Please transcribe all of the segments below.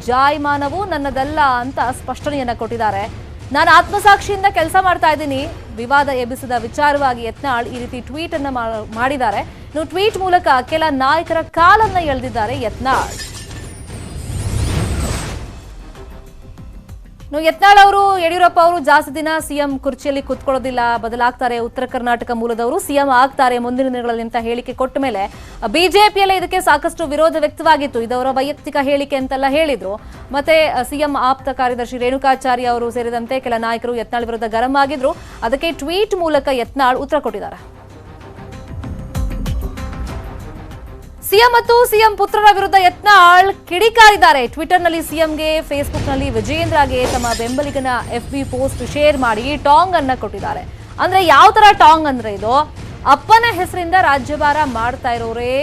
ಜಾಯಮಾನವು ನನ್ನದಲ್ಲ ಅಂತ ಸ್ಪಷ್ಟನೆಯನ್ನ ಕೊಟ್ಟಿದ್ದಾರೆ. ನಾನು ಆತ್ಮಸಾಕ್ಷಿಯಿಂದ ಕೆಲಸ ಮಾಡ್ತಾ ಇದ್ದೀನಿ. ವಿವಾದ ಎಬ್ಬಿಸಿದ ವಿಚಾರವಾಗಿ ಯತ್ನಾಳ್ ಈ ರೀತಿ ಟ್ವೀಟ್ ಅನ್ನ ಮಾಡಿದ್ದಾರೆ. ಟ್ವೀಟ್ ಮೂಲಕ ಕೆಲ ನಾಯಕರ ಕಾಲನ್ನ ಎಳೆದಿದ್ದಾರೆ ಯತ್ನಾಳ್. ಯತ್ನಾಳ್ ಅವರು ಯಡಿಯೂರಪ್ಪ ಅವರು ಜಾಸ್ತಿ ದಿನ ಸಿಎಂ ಕುರ್ಚಿಯಲ್ಲಿ ಕೂತ್ಕೊಳ್ಳೋದಿಲ್ಲ, ಬದಲಾಗ್ತಾರೆ, ಉತ್ತರ ಕರ್ನಾಟಕ ಮೂಲದವರು ಸಿಎಂ ಆಗ್ತಾರೆ ಮುಂದಿನ ದಿನಗಳಲ್ಲಿ ಅಂತ ಹೇಳಿಕೆ ಕೊಟ್ಟ ಮೇಲೆ ಬಿಜೆಪಿಯಲ್ಲೇ ಇದಕ್ಕೆ ಸಾಕಷ್ಟು ವಿರೋಧ ವ್ಯಕ್ತವಾಗಿತ್ತು. ಇದವರ ವೈಯಕ್ತಿಕ ಹೇಳಿಕೆ ಅಂತೆಲ್ಲ ಹೇಳಿದ್ರು. ಮತ್ತೆ ಸಿಎಂ ಆಪ್ತ ಕಾರ್ಯದರ್ಶಿ ರೇಣುಕಾಚಾರ್ಯ ಅವರು ಸೇರಿದಂತೆ ಕೆಲ ನಾಯಕರು ಯತ್ನಾಳ್ ವಿರುದ್ಧ ಗರಂ ಆಗಿದ್ರು. ಅದಕ್ಕೆ ಟ್ವೀಟ್ ಮೂಲಕ ಯತ್ನಾಳ್ ಉತ್ತರ ಕೊಟ್ಟಿದ್ದಾರೆ. ಸಿಎಂ ಮತ್ತು ಸಿಎಂ ಪುತ್ರರ ವಿರುದ್ಧ ಯತ್ನಾಳ್ ಕಿಡಿಕಾರಿದ್ದಾರೆ. ಟ್ವಿಟರ್ನಲ್ಲಿ ಸಿಎಂಗೆ, ಫೇಸ್ಬುಕ್ನಲ್ಲಿ ವಿಜೇಂದ್ರಗೆ ತಮ್ಮ ಬೆಂಬಲಿಗನ FB ಪೋಸ್ಟ್ ಶೇರ್ ಮಾಡಿ ಟಾಂಗ್ ಅನ್ನ ಕೊಟ್ಟಿದ್ದಾರೆ. ಅಂದ್ರೆ ಯಾವ ತರ ಟಾಂಗ್ ಅಂದ್ರೆ ಇದು, ಅಪ್ಪನ ಹೆಸರಿಂದ ರಾಜ್ಯಭಾರ ಮಾಡ್ತಾ ಇರೋರೇ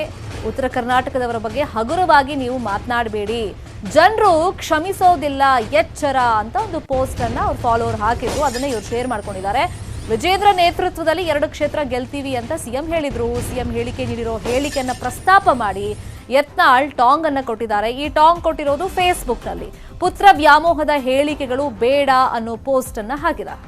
ಉತ್ತರ ಕರ್ನಾಟಕದವರ ಬಗ್ಗೆ ಹಗುರವಾಗಿ ನೀವು ಮಾತನಾಡಬೇಡಿ, ಜನರು ಕ್ಷಮಿಸೋದಿಲ್ಲ, ಎಚ್ಚರ ಅಂತ ಒಂದು ಪೋಸ್ಟ್ ಅನ್ನ ಅವ್ರ ಫಾಲೋವರ್ ಹಾಕಿದ್ರು. ಅದನ್ನ ಇವ್ರು ಶೇರ್ ಮಾಡ್ಕೊಂಡಿದ್ದಾರೆ. ವಿಜೇಂದ್ರ ನೇತೃತ್ವದಲ್ಲಿ 2 ಕ್ಷೇತ್ರ ಗೆಲ್ತೀವಿ ಅಂತ ಸಿಎಂ ಹೇಳಿದ್ರು. ಸಿಎಂ ಹೇಳಿಕೆ ನೀಡಿರೋ ಹೇಳಿಕೆಯನ್ನ ಪ್ರಸ್ತಾಪ ಮಾಡಿ ಯತ್ನಾಳ್ ಟಾಂಗ್ ಅನ್ನ ಕೊಟ್ಟಿದ್ದಾರೆ. ಈ ಟಾಂಗ್ ಕೊಟ್ಟಿರೋದು ಫೇಸ್ಬುಕ್ನಲ್ಲಿ. ಪುತ್ರ ವ್ಯಾಮೋಹದ ಹೇಳಿಕೆಗಳು ಬೇಡ ಅನ್ನೋ ಪೋಸ್ಟ್ ಅನ್ನ ಹಾಕಿದ್ದಾರೆ.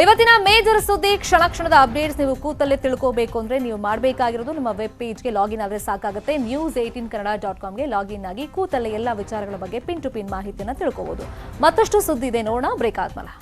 ಇವತ್ತಿನ ಮೇಜರ್ ಸುದ್ದಿ, ಕ್ಷಣ ಕ್ಷಣದ ಅಪ್ಡೇಟ್ಸ್ ನೀವು ಕೂತಲ್ಲೇ ತಿಳ್ಕೋಬೇಕು ಅಂದ್ರೆ ನೀವು ಮಾಡಬೇಕಾಗಿರೋದು ನಮ್ಮ ವೆಬ್ ಪೇಜ್ಗೆ ಲಾಗಿನ್ ಆದ್ರೆ ಸಾಕಾಗುತ್ತೆ. news18kannada.comಗೆ ಲಾಗಿನ್ ಆಗಿ ಕೂತಲ್ಲೇ ಎಲ್ಲ ವಿಚಾರಗಳ ಬಗ್ಗೆ ಪಿನ್ ಟು ಪಿನ್ ಮಾಹಿತಿಯನ್ನು ತಿಳ್ಕೋಬಹುದು. ಮತ್ತಷ್ಟು ಸುದ್ದಿ ಇದೆ, ನೋಡೋಣ ಬ್ರೇಕ್ ಆದ್ಮೇಲೆ.